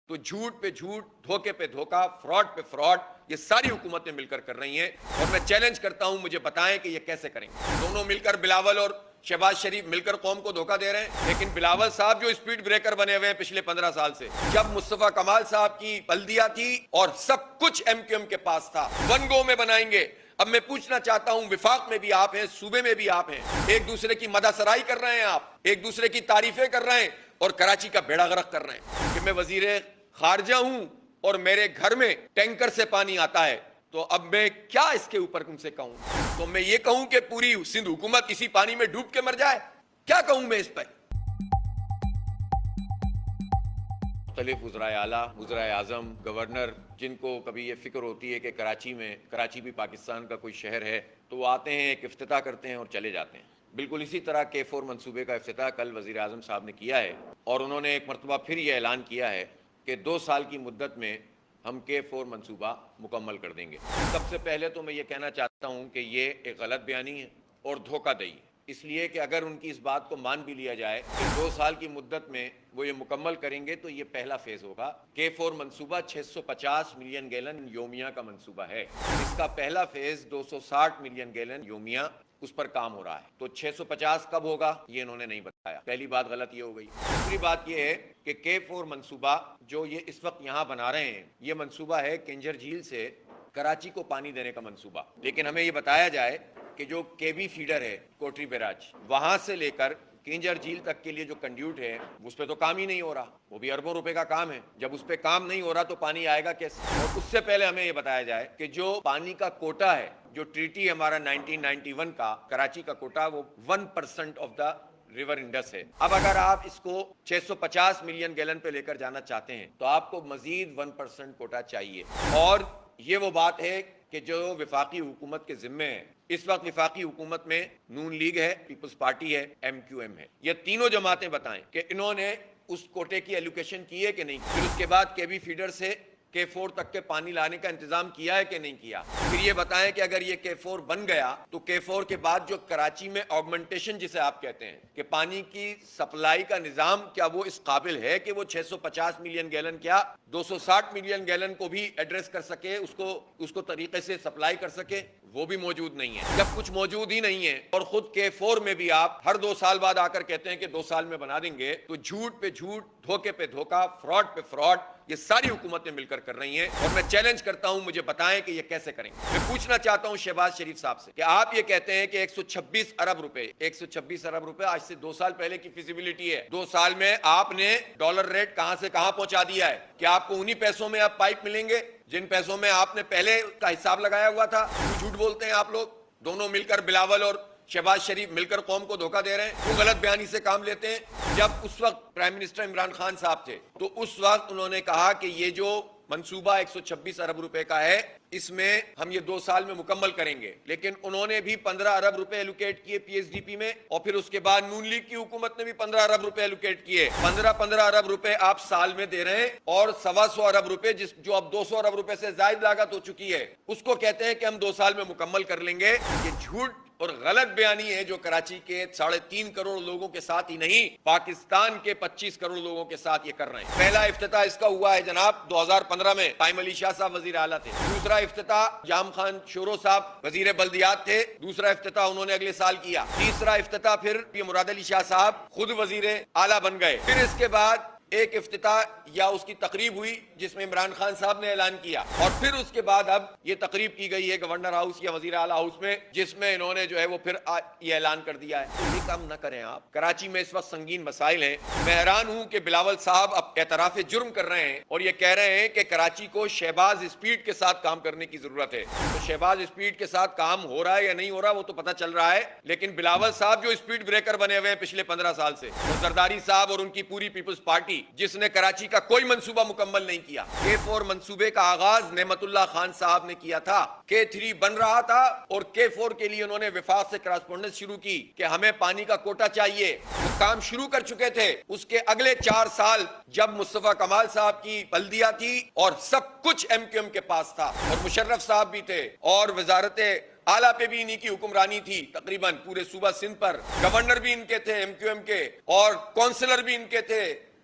تو جھوٹ پہ جھوٹ، دھوکے پہ دھوکا، فراڈ پہ فراڈ، یہ ساری حکومتیں مل کر رہی ہیں، اور میں چیلنج کرتا ہوں مجھے بتائیں کہ یہ کیسے کریں گے۔ دونوں مل کر، بلاول اور شہباز شریف مل کر قوم کو دھوکہ دے رہے ہیں، لیکن بلاول صاحب جو اسپیڈ بریکر بنے ہوئے ہیں پچھلے 15 سال سے، جب مصطفیٰ کمال صاحب کی بلدیہ تھی اور سب کچھ ایم کیو ایم کے پاس تھا، ون گو میں بنائیں گے۔ اب میں پوچھنا چاہتا ہوں، وفاق میں بھی آپ ہیں، صوبے میں بھی آپ ہیں، ایک دوسرے کی مدح سرائی کر رہے ہیں، آپ ایک دوسرے کی تعریفیں کر رہے ہیں اور کراچی کا بیڑا غرق کر رہے ہیں کہ میں وزیر خارجہ ہوں اور میرے گھر میں ٹینکر سے پانی آتا ہے، تو اب میں کیا اس کے اوپر تم سے کہوں؟ تو میں یہ کہوں کہ پوری سندھ حکومت اسی پانی میں ڈوب کے مر جائے؟ کیا کہوں میں اس پر؟ مختلف وزرائے اعلیٰ، وزرائے اعظم، گورنر، جن کو کبھی یہ فکر ہوتی ہے کہ کراچی بھی پاکستان کا کوئی شہر ہے، تو وہ آتے ہیں، ایک افتتاح کرتے ہیں اور چلے جاتے ہیں۔ بالکل اسی طرح K4 منصوبے کا افتتاح کل وزیر اعظم صاحب نے کیا ہے، اور انہوں نے ایک مرتبہ پھر یہ اعلان کیا ہے کہ 2 سال کی مدت میں ہم K4 منصوبہ مکمل کر دیں گے۔ سب سے پہلے تو میں یہ کہنا چاہتا ہوں کہ یہ ایک غلط بیانی ہے اور دھوکہ دہی ہے، اس لیے کہ اگر ان کی اس بات کو مان بھی لیا جائے کہ 2 سال کی مدت میں وہ یہ مکمل کریں گے، تو یہ پہلا فیز ہوگا۔ K4 منصوبہ 650 ملین گیلن یومیہ کا منصوبہ ہے، اس کا پہلا فیز 260 ملین گیلن یومیہ اس پر کام ہو رہا ہے۔ تو 650 کب ہوگا یہ انہوں نے نہیں بتایا، پہلی بات غلط یہ ہو گئی۔ دوسری بات یہ ہے کہ K4 منصوبہ جو یہ اس وقت یہاں بنا رہے ہیں، یہ منصوبہ ہے کنجر جھیل سے کراچی کو پانی دینے کا منصوبہ، لیکن ہمیں یہ بتایا جائے کہ جو KB فیڈر ہے کوٹری بیراج، وہاں سے لے کر کنجر جھیل تک کے لیے جو کنڈیوٹ ہے، اس پہ تو کام ہی نہیں ہو رہا، وہ بھی اربوں روپے کا کام ہے۔ جب اس پہ کام نہیں ہو رہا تو پانی آئے گا کیسے؟ اور اس سے پہلے ہمیں یہ بتایا جائے کہ جو پانی کا کوٹا ہے، جو ٹریٹی ہمارا 1991 کا کراچی کا کوٹا، وہ 1% آف دا ریور انڈس ہے۔ اب اگر آپ اس کو 650 ملین گیلن پہ لے کر جانا چاہتے ہیں تو آپ کو مزید 1% کوٹا چاہیے، اور یہ وہ بات ہے کہ جو وفاقی حکومت کے ذمے ہے۔ اس وقت وفاقی حکومت میں نون لیگ ہے، پیپلز پارٹی ہے، MQM ہے۔ یہ تینوں جماعتیں بتائیں کہ انہوں نے اس کوٹے کی ایلوکیشن کی ہے کہ نہیں، پھر اس کے بعد KB فیڈر سے K4 تک کے پانی لانے کا انتظام کیا ہے کہ نہیں کیا، پھر یہ بتائیں کہ اگر یہ K4 بن گیا تو K4 کے بعد جو کراچی میں آگمنٹیشن جسے آپ کہتے ہیں کہ پانی کی سپلائی کا نظام، کیا وہ اس قابل ہے کہ وہ 650 ملین گیلن کیا 260 ملین گیلن کو بھی ایڈریس کر سکے، اس کو طریقے سے سپلائی کر سکے؟ وہ بھی موجود نہیں ہے۔ جب کچھ موجود ہی نہیں ہے اور خود K4 میں بھی آپ ہر 2 سال بعد آ کر کہتے ہیں کہ 2 سال میں بنا دیں گے، تو جھوٹ پہ جھوٹ، دھوکے پہ دھوکا، فراڈ پہ فراڈ، یہ ساری حکومتیں مل کر رہی ہیں، اور میں چیلنج کرتا ہوں مجھے بتائیں کہ یہ کیسے کریں گے۔ میں پوچھنا چاہتا ہوں شہباز شریف صاحب سے کہ آپ یہ کہتے ہیں کہ 126 ارب روپے آج سے 2 سال پہلے کی فیزیبلٹی ہے، 2 سال میں آپ نے ڈالر ریٹ کہاں سے کہاں پہنچا دیا ہے؟ کہ آپ کو انہی پیسوں میں اب پائپ ملیں گے جن پیسوں میں آپ نے پہلے کا حساب لگایا ہوا تھا؟ جھوٹ بولتے ہیں آپ لوگ، دونوں مل کر، بلاول اور شہباز شریف مل کر قوم کو دھوکہ دے رہے ہیں، وہ غلط بیانی سے کام لیتے ہیں۔ جب اس وقت پرائم منسٹر عمران خان صاحب تھے تو اس وقت انہوں نے کہا کہ یہ جو منصوبہ 126 ارب روپے کا ہے، اس میں ہم یہ 2 سال میں مکمل کریں گے، لیکن انہوں نے بھی 15 ارب روپے ایلوکیٹ کیے PSDP میں، اور پھر اس کے بعد نون لیگ کی حکومت نے بھی 15 ارب روپے ایلوکیٹ کیے۔ 15 ارب روپے آپ سال میں دے رہے ہیں، اور 125 ارب روپے جو اب 200 ارب روپے سے زائد لاگت ہو چکی ہے، اس کو کہتے ہیں کہ ہم 2 سال میں مکمل کر لیں گے۔ یہ جھوٹ اور غلط بیانی ہے جو کراچی کے 3.5 کروڑ لوگوں کے ساتھ ہی نہیں، پاکستان کے 25 کروڑ لوگوں کے ساتھ یہ کر رہے ہیں۔ پہلا افتتاح اس کا ہوا ہے جناب 2015 میں، قائم علی شاہ صاحب وزیر اعلیٰ تھے۔ دوسرا افتتاح جام خان شورو صاحب وزیر بلدیات تھے، دوسرا افتتاح انہوں نے اگلے سال کیا۔ تیسرا افتتاح پھر مراد علی شاہ صاحب خود وزیر اعلیٰ بن گئے۔ پھر اس کے بعد ایک افتتاح یا اس کی تقریب ہوئی جس میں عمران خان صاحب نے اعلان کیا، اور پھر اس کے بعد اب یہ تقریب کی گئی ہے گورنر ہاؤس یا وزیر اعلیٰ ہاؤس میں، جس میں انہوں نے جو ہے وہ پھر یہ اعلان کر دیا ہے۔ تو یہ کام نہ کریں آپ۔ کراچی میں اس وقت سنگین مسائل ہیں۔ میں حیران ہوں کہ بلاول صاحب اب اعتراف جرم کر رہے ہیں اور یہ کہہ رہے ہیں کہ کراچی کو شہباز اسپیڈ کے ساتھ کام کرنے کی ضرورت ہے۔ تو شہباز اسپیڈ کے ساتھ کام ہو رہا ہے یا نہیں ہو رہا وہ تو پتہ چل رہا ہے، لیکن بلاول صاحب جو اسپیڈ بریکر بنے ہوئے ہیں پچھلے 15 سال سے، اور زرداری صاحب اور ان کی پوری پیپلز پارٹی جس نے کراچی کا کوئی منصوبہ مکمل نہیں کیا۔ K4 منصوبے کا آغاز نعمت اللہ خان صاحب نے کیا تھا، K3 بن رہا تھا، اور K4 کے لیے انہوں نے وفاق سے کراسپونڈنس شروع کی کہ ہمیں پانی کا کوٹا چاہیے۔ وہ کام شروع کر چکے تھے۔ اس کے اگلے 4 سال جب مصطفیٰ کمال صاحب کی بلدیہ تھی اور سب کچھ MQM کے پاس تھا، اور مشرف صاحب بھی تھے، اور وزارت اعلیٰ پہ بھی انہی کی حکمرانی تھی تقریباً پورے صوبہ سندھ پر، گورنر بھی ان کے تھے MQM کے، اور کونسلر بھی ان کے تھے،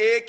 1